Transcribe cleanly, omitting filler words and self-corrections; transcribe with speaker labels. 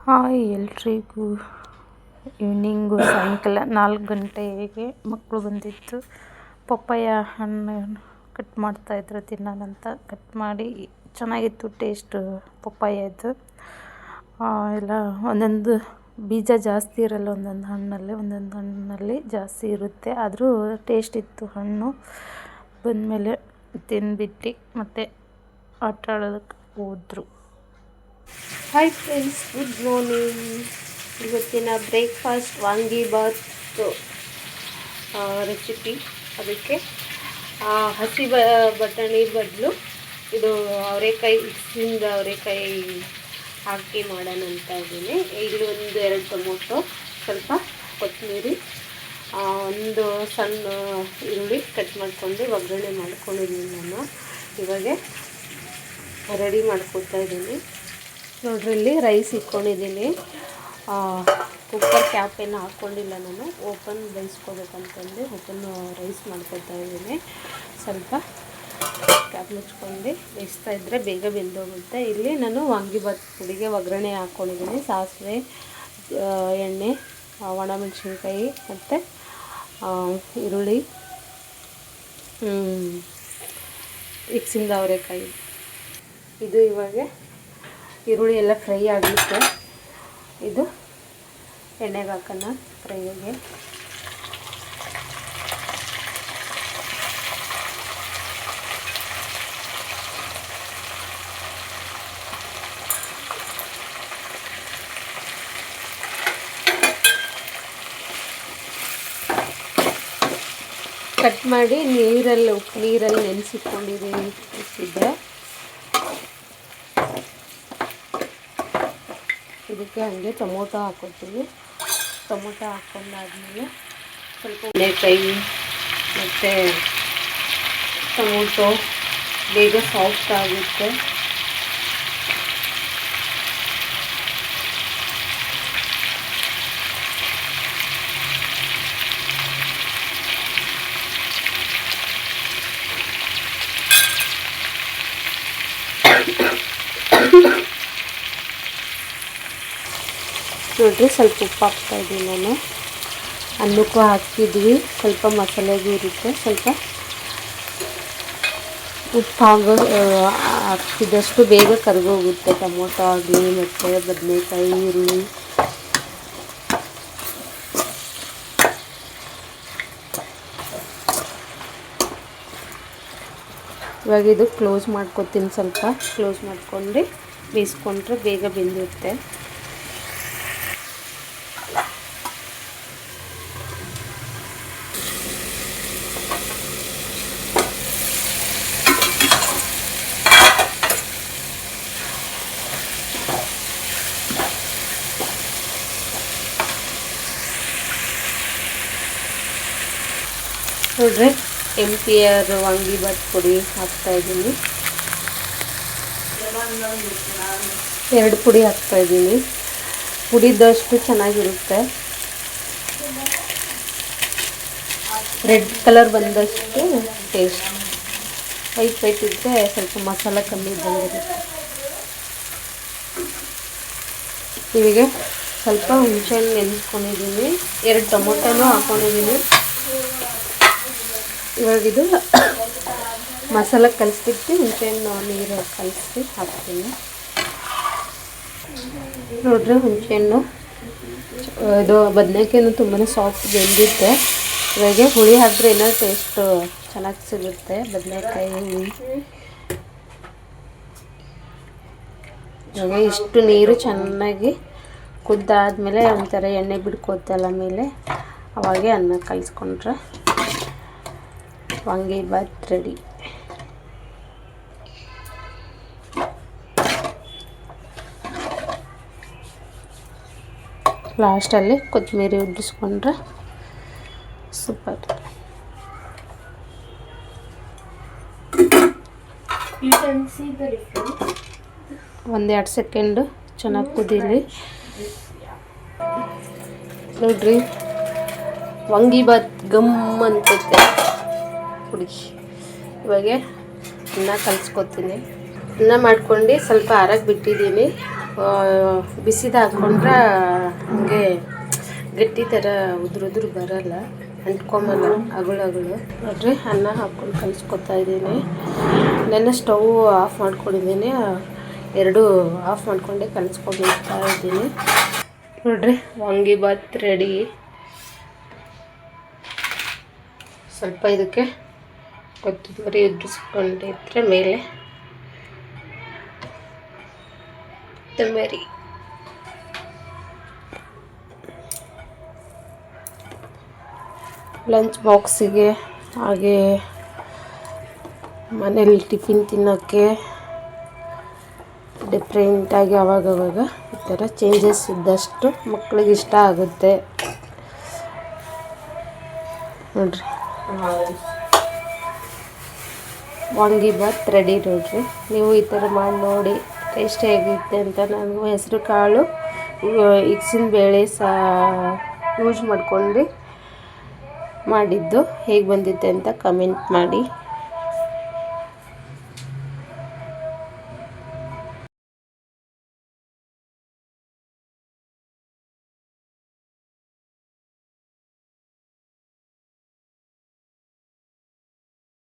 Speaker 1: Hi ಎಲ್ರಿಗೂ. Evening ಸಾಯಂಕಾಲ 4 ಗಂಟೆಗೆ ಮಕ್ಕಳು ಬಂದಿತ್ತು. ಪಪ್ಪಾಯ ಹಣ್ಣು ಕಟ್ ಮಾಡ್ತಾಯಿದ್ರು ತಿನ್ನೋಣಂತ. ಕಟ್ ಮಾಡಿ ಚೆನ್ನಾಗಿತ್ತು ಟೇಸ್ಟು ಪಪ್ಪಾಯದ್ದು. ಎಲ್ಲ ಒಂದೊಂದು ಬೀಜ ಜಾಸ್ತಿ ಇರಲ್ಲ, ಒಂದೊಂದು ಹಣ್ಣಲ್ಲಿ ಜಾಸ್ತಿ ಇರುತ್ತೆ. ಆದರೂ ಟೇಸ್ಟ್ ಇತ್ತು ಹಣ್ಣು. ಬಂದಮೇಲೆ ತಿಂದ್ಬಿಟ್ಟು ಮತ್ತೆ ಆಟ ಆಡೋದಕ್ಕೆ ಹೋದ್ರು.
Speaker 2: Hi friends, good morning. ಇವತ್ತಿನ ಬ್ರೇಕ್ಫಾಸ್ಟ್ ವಾಂಗಿಬಾತ್ ರೆಸಿಪಿ. ಅದಕ್ಕೆ ಹಸಿ ಬಟಾಣಿ ಬದಲು ಇದು ಅವರೆಕಾಯಿ, ಇಕ್ಸಿಂದ ಅವರೆಕಾಯಿ ಹಾಕಿ ಮಾಡೋಣ ಅಂತ ಇದ್ದೀನಿ. ಇಲ್ಲಿ 1-2 ಟೊಮೊಟೊ, ಸ್ವಲ್ಪ ಕೊತ್ತಂಬರಿ, ಒಂದು ಸಣ್ಣ ಈರುಳ್ಳಿ ಕಟ್ ಮಾಡ್ಕೊಂಡು ಒಗ್ಗರಣೆ ಮಾಡ್ಕೊಂಡಿದ್ದೀನಿ. ನಾನು ಇವಾಗ ರೆಡಿ ಮಾಡ್ಕೊತಾ ಇದ್ದೀನಿ. ನೋಡ್ರಿ, ಇಲ್ಲಿ ರೈಸ್ ಇಟ್ಕೊಂಡಿದ್ದೀನಿ. ಕುಕ್ಕರ್ ಕ್ಯಾಪ್ ಏನು ಹಾಕ್ಕೊಂಡಿಲ್ಲ ನಾನು. ಓಪನ್ ಬೇಯಿಸ್ಕೋಬೇಕಂತಂದು ಓಪನ್ ರೈಸ್ ಮಾಡ್ಕೊತಾ ಇದ್ದೀನಿ. ಸ್ವಲ್ಪ ಕ್ಯಾಪ್ ಮುಚ್ಕೊಂಡು ಬೇಯಿಸ್ತಾ ಇದ್ದರೆ ಬೇಗ ಬೆಂದೋಗುತ್ತೆ. ಇಲ್ಲಿ ನಾನು ವಾಂಗಿಬಾತ್ ಪುಡಿಗೆ ಒಗ್ಗರಣೆ ಹಾಕ್ಕೊಂಡಿದ್ದೀನಿ. ಸಾಸಿವೆ, ಎಣ್ಣೆ, ಒಣಮೆಣಸಿನ್ಕಾಯಿ ಮತ್ತು ಈರುಳ್ಳಿ, ಇಕ್ಸಿಂದ ಅವರೆಕಾಯಿ. ಇದು ಇವಾಗ ಈರುಳ್ಳಿ ಎಲ್ಲ ಫ್ರೈ ಆಗಲಿಕ್ಕೆ ಇದು ಎಣ್ಣೆಗೆ ಹಾಕೋಣ ಫ್ರೈಗೆ. ಕಟ್ ಮಾಡಿ ಉಪ್ಪು ನೀರಲ್ಲಿ ನೆನೆಸಿಟ್ಕೊಂಡಿದ್ದೀನಿ. ಇಟ್ಟಿದ್ದೆ ಇದಕ್ಕೆ ಹಾಗೆ ಟೊಮೊಟೊ ಹಾಕ್ಕೊತೀವಿ. ಟೊಮೊಟೊ ಹಾಕ್ಕೊಂಡಾದ್ಮೇಲೆ ಸ್ವಲ್ಪ ಎಣ್ಣೆಕಾಯಿ ಮತ್ತು ಟೊಮೊಟೊ ಬೇಗ ಸಾಫ್ಟ್ ಆಗುತ್ತೆ. ನೋಡ್ರಿ, ಸ್ವಲ್ಪ ಉಪ್ಪು ಹಾಕ್ತಾಯಿದ್ದೀನಿ ನಾನು. ಅನ್ನಕ್ಕೂ ಹಾಕಿದ್ವಿ, ಸ್ವಲ್ಪ ಮಸಾಲೆಗೂ ಇರುತ್ತೆ. ಸ್ವಲ್ಪ ಉಪ್ಪು ಹಾಕಿದಷ್ಟು ಬೇಗ ಕರಗೋಗುತ್ತೆ ಟೊಮೊಟೊ ಆಗಲಿ ಮತ್ತು ಬದನೆಕಾಯಿ, ಈರುಳ್ಳಿ. ಇವಾಗ ಇದು ಕ್ಲೋಸ್ ಮಾಡ್ಕೊತೀನಿ. ಸ್ವಲ್ಪ ಕ್ಲೋಸ್ ಮಾಡ್ಕೊಂಡು ಬೇಯಿಸ್ಕೊಂಡ್ರೆ ಬೇಗ ಬೆಂದಿರುತ್ತೆ. ನೋಡ್ರಿ, MPR ವಾಂಗಿಬಾತ್ ಪುಡಿ ಹಾಕ್ತಾಯಿದ್ದೀನಿ. 2 ಪುಡಿ ಹಾಕ್ತಾಯಿದ್ದೀನಿ. ಪುಡಿದಷ್ಟು ಚೆನ್ನಾಗಿರುತ್ತೆ. ರೆಡ್ ಕಲರ್ ಬಂದಷ್ಟು ಟೇಸ್ಟ್. ವೈಟ್ ಇದ್ದರೆ ಸ್ವಲ್ಪ ಮಸಾಲೆ ಕಮ್ಮಿ ಬಂದಿರುತ್ತೆ. ಇವಾಗ ಸ್ವಲ್ಪ ಹುಣಸೆಹಣ್ಣು ನೆನೆಸ್ಕೊಂಡಿದ್ದೀನಿ. 2 ಟೊಮೊಟೊನೂ ಹಾಕ್ಕೊಂಡಿದ್ದೀನಿ. ಇವಾಗ ಇದು ಮಸಾಲೆ ಕಲಿಸ್ಬಿಟ್ಟು ಹುಣಸೆಹಣ್ಣು ನೀರು ಕಲಿಸಿ ಹಾಕ್ತೀನಿ. ನೋಡ್ರಿ, ಹುಣಸೆಹಣ್ಣು ಇದು ಬದನೆಕಾಯಿನೂ ತುಂಬಾ ಸಾಫ್ಟ್ ಬೆಂದಿರುತ್ತೆ. ಇವಾಗ ಹುಳಿ ಹಾಕಿದ್ರೆ ಏನೋ ಟೇಸ್ಟು ಚೆನ್ನಾಗಿ ಸಿಗುತ್ತೆ. ಬದನೆಕಾಯಿ ಹುಳಿ ಇವಾಗ ಇಷ್ಟು ನೀರು ಚೆನ್ನಾಗಿ ಕುದ್ದಾದ್ಮೇಲೆ ಒಂಥರ ಎಣ್ಣೆ ಬಿಡ್ಕೋತಲ್ಲ ಮೇಲೆ, ಅವಾಗೆ ಅನ್ನ ಕಲಿಸ್ಕೊಂಡ್ರೆ ವಾಂಗಿಬಾತ್ ರೆಡಿ. ಲಾಸ್ಟಲ್ಲಿ ಕೊತ್ತಂಬರಿ ಉದ್ದಿಸ್ಕೊಂಡ್ರೆ ಸೂಪರ್. ಒಂದೆರಡು ಸೆಕೆಂಡು ಚೆನ್ನಾಗಿ ಕುದೀಲಿ. ನೋಡ್ರಿ, ವಾಂಗಿಬಾತ್ ಗಮ್ ಅಂತೈತೆ ಪುಡಿ. ಇವಾಗ ಅನ್ನ ಕಲಿಸ್ಕೊತೀನಿ. ಅನ್ನ ಮಾಡ್ಕೊಂಡು ಸ್ವಲ್ಪ ಆರಕ್ಕೆ ಬಿಟ್ಟಿದ್ದೀನಿ. ಬಿಸಿದು ಹಾಕ್ಕೊಂಡ್ರೆ ಹಾಗೆ ಗಟ್ಟಿ ಥರ ಉದುರು ಬರಲ್ಲ, ಅಂಟ್ಕೊಂಬಲ್ಲ ಅಗಳು. ನೋಡ್ರಿ ಅನ್ನ ಹಾಕ್ಕೊಂಡು ಕಲಿಸ್ಕೊತಾ ಇದ್ದೀನಿ. ನನ್ನ ಸ್ಟವ್ ಆಫ್ ಮಾಡ್ಕೊಂಡಿದ್ದೀನಿ, ಎರಡು ಆಫ್ ಮಾಡ್ಕೊಂಡೆ ಕಲಿಸ್ಕೊಳ್ತಾ ಇದ್ದೀನಿ. ನೋಡ್ರಿ ವಾಂಗಿಬಾತ್ ರೆಡಿ. ಸ್ವಲ್ಪ ಇದಕ್ಕೆ ಕೊತ್ತಂಬರಿ ಉದುರಿಸ್ಕೊಂಡಿದ್ರೆ ಮೇಲೆ ಕೊತ್ತಂಬರಿ, ಲಂಚ್ ಬಾಕ್ಸಿಗೆ ಹಾಗೆ ಮನೇಲಿ ಟಿಫಿನ್ ತಿನ್ನೋಕ್ಕೆ ಡಿಫ್ರೆಂಟಾಗಿ ಅವಾಗವಾಗ ಈ ಥರ ಚೇಂಜಸ್ ಇದ್ದಷ್ಟು ಮಕ್ಳಿಗೆ ಇಷ್ಟ ಆಗುತ್ತೆ. ನೋಡ್ರಿ ವಾಂಗಿಬಾತ್ ರೆಡಿ. ನೋಡ್ರಿ ನೀವು ಈ ಥರ ಮಾಡಿ ನೋಡಿ ಟೇಸ್ಟ್ ಹೇಗಿರುತ್ತೆ ಅಂತ. ನಾನು ಹೆಸರು ಕಾಳು ಇಕ್ಸಿನ ಬೇಳೆ ಯೂಸ್ ಮಾಡ್ಕೊಂಡು ಮಾಡಿದ್ದು, ಹೇಗೆ ಬಂದಿತ್ತೆ ಅಂತ ಕಮೆಂಟ್ ಮಾಡಿ.